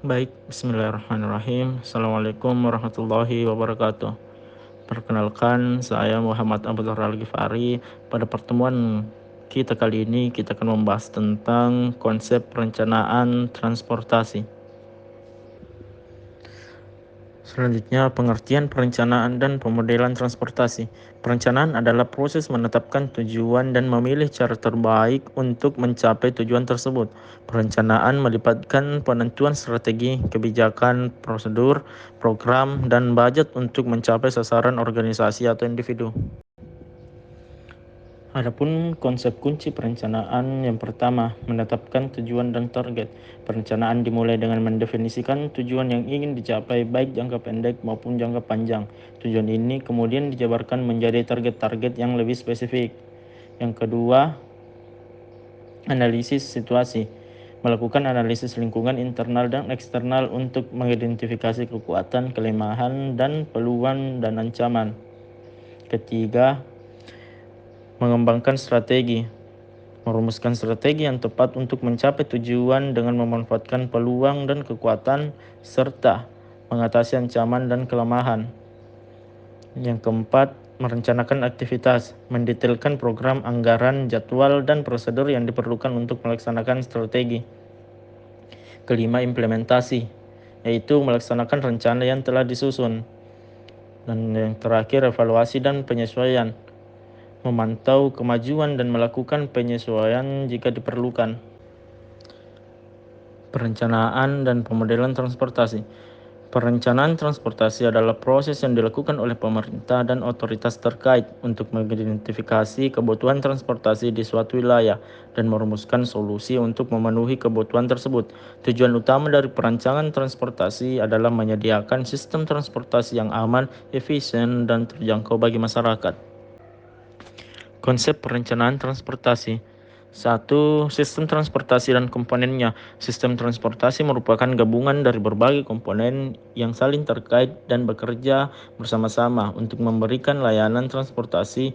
Baik, bismillahirrahmanirrahim. Assalamualaikum warahmatullahi wabarakatuh. Perkenalkan, saya Muhammad Abdul Al-Ghifari. Pada pertemuan kita kali ini, kita akan membahas tentang konsep perencanaan transportasi. Selanjutnya, pengertian perencanaan dan pemodelan transportasi. Perencanaan adalah proses menetapkan tujuan dan memilih cara terbaik untuk mencapai tujuan tersebut. Perencanaan melibatkan penentuan strategi, kebijakan, prosedur, program, dan budget untuk mencapai sasaran organisasi atau individu. Adapun konsep kunci perencanaan yang pertama, menetapkan tujuan dan target. Perencanaan dimulai dengan mendefinisikan tujuan yang ingin dicapai baik jangka pendek maupun jangka panjang. Tujuan ini kemudian dijabarkan menjadi target-target yang lebih spesifik. Yang kedua, analisis situasi. Melakukan analisis lingkungan internal dan eksternal untuk mengidentifikasi kekuatan, kelemahan, dan peluang dan ancaman. Ketiga, mengembangkan strategi. Merumuskan strategi yang tepat untuk mencapai tujuan dengan memanfaatkan peluang dan kekuatan serta mengatasi ancaman dan kelemahan. Yang keempat, merencanakan aktivitas, mendetailkan program, anggaran, jadwal, dan prosedur yang diperlukan untuk melaksanakan strategi. Kelima, implementasi, yaitu melaksanakan rencana yang telah disusun. Dan yang terakhir, evaluasi dan penyesuaian, memantau kemajuan dan melakukan penyesuaian jika diperlukan. Perencanaan dan pemodelan transportasi. Perencanaan transportasi adalah proses yang dilakukan oleh pemerintah dan otoritas terkait untuk mengidentifikasi kebutuhan transportasi di suatu wilayah dan merumuskan solusi untuk memenuhi kebutuhan tersebut. Tujuan utama dari perancangan transportasi adalah menyediakan sistem transportasi yang aman, efisien, dan terjangkau bagi masyarakat. Konsep perencanaan transportasi. 1. Sistem transportasi dan komponennya. Sistem transportasi merupakan gabungan dari berbagai komponen yang saling terkait dan bekerja bersama-sama untuk memberikan layanan transportasi.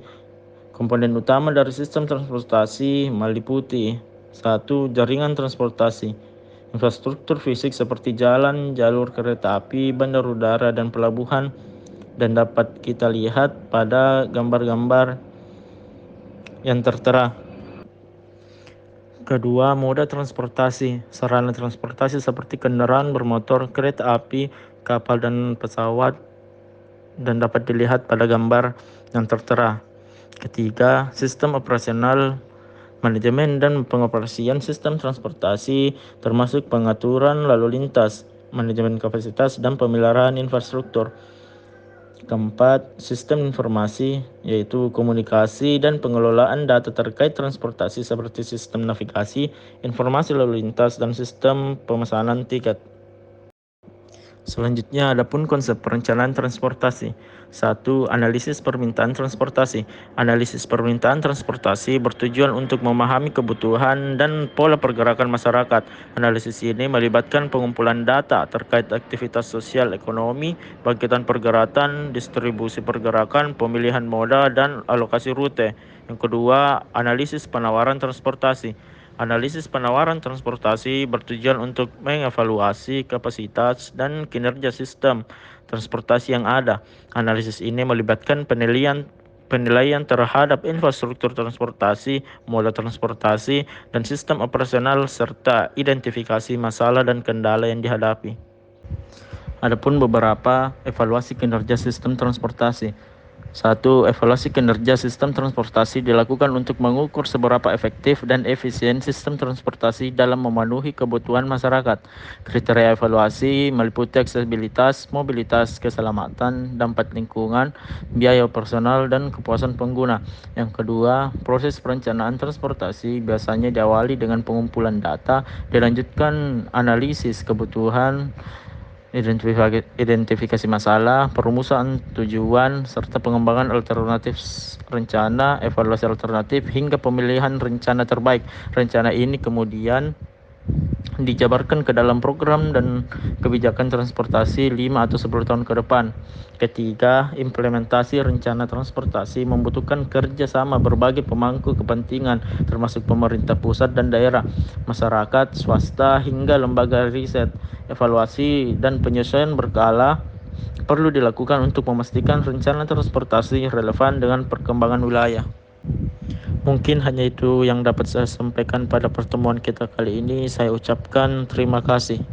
Komponen utama dari sistem transportasi meliputi 1. Jaringan transportasi. Infrastruktur fisik seperti jalan, jalur kereta api, bandar udara, dan pelabuhan, dan dapat kita lihat pada gambar-gambar yang tertera. Kedua, moda transportasi. Sarana transportasi seperti kendaraan bermotor, kereta api, kapal, dan pesawat, dan dapat dilihat pada gambar yang tertera. Ketiga, sistem operasional, manajemen dan pengoperasian sistem transportasi, termasuk pengaturan lalu lintas, manajemen kapasitas, dan pemeliharaan infrastruktur. Keempat, sistem informasi, yaitu komunikasi dan pengelolaan data terkait transportasi seperti sistem navigasi, informasi lalu lintas, dan sistem pemesanan tiket. Selanjutnya, adapun konsep perencanaan transportasi. 1. Analisis permintaan transportasi. Analisis permintaan transportasi bertujuan untuk memahami kebutuhan dan pola pergerakan masyarakat. Analisis ini melibatkan pengumpulan data terkait aktivitas sosial ekonomi, bangkitan pergerakan, distribusi pergerakan, pemilihan moda, dan alokasi rute. Yang kedua, analisis penawaran transportasi. Analisis penawaran transportasi bertujuan untuk mengevaluasi kapasitas dan kinerja sistem transportasi yang ada. Analisis ini melibatkan penilaian terhadap infrastruktur transportasi, moda transportasi, dan sistem operasional serta identifikasi masalah dan kendala yang dihadapi. Adapun beberapa evaluasi kinerja sistem transportasi. 1. Evaluasi kinerja sistem transportasi dilakukan untuk mengukur seberapa efektif dan efisien sistem transportasi dalam memenuhi kebutuhan masyarakat. Kriteria evaluasi meliputi aksesibilitas, mobilitas, keselamatan, dampak lingkungan, biaya operasional, dan kepuasan pengguna. Yang kedua, proses perencanaan transportasi biasanya diawali dengan pengumpulan data, dilanjutkan analisis kebutuhan, identifikasi masalah, perumusan tujuan, serta pengembangan alternatif rencana, evaluasi alternatif, hingga pemilihan rencana terbaik. Rencana ini kemudian dijabarkan ke dalam program dan kebijakan transportasi 5 atau 10 tahun ke depan. Ketiga, implementasi rencana transportasi membutuhkan kerjasama berbagai pemangku kepentingan termasuk pemerintah pusat dan daerah, masyarakat, swasta, hingga lembaga riset. Evaluasi dan penyesuaian berkala perlu dilakukan untuk memastikan rencana transportasi relevan dengan perkembangan wilayah. Mungkin hanya itu yang dapat saya sampaikan pada pertemuan kita kali ini. Saya ucapkan terima kasih.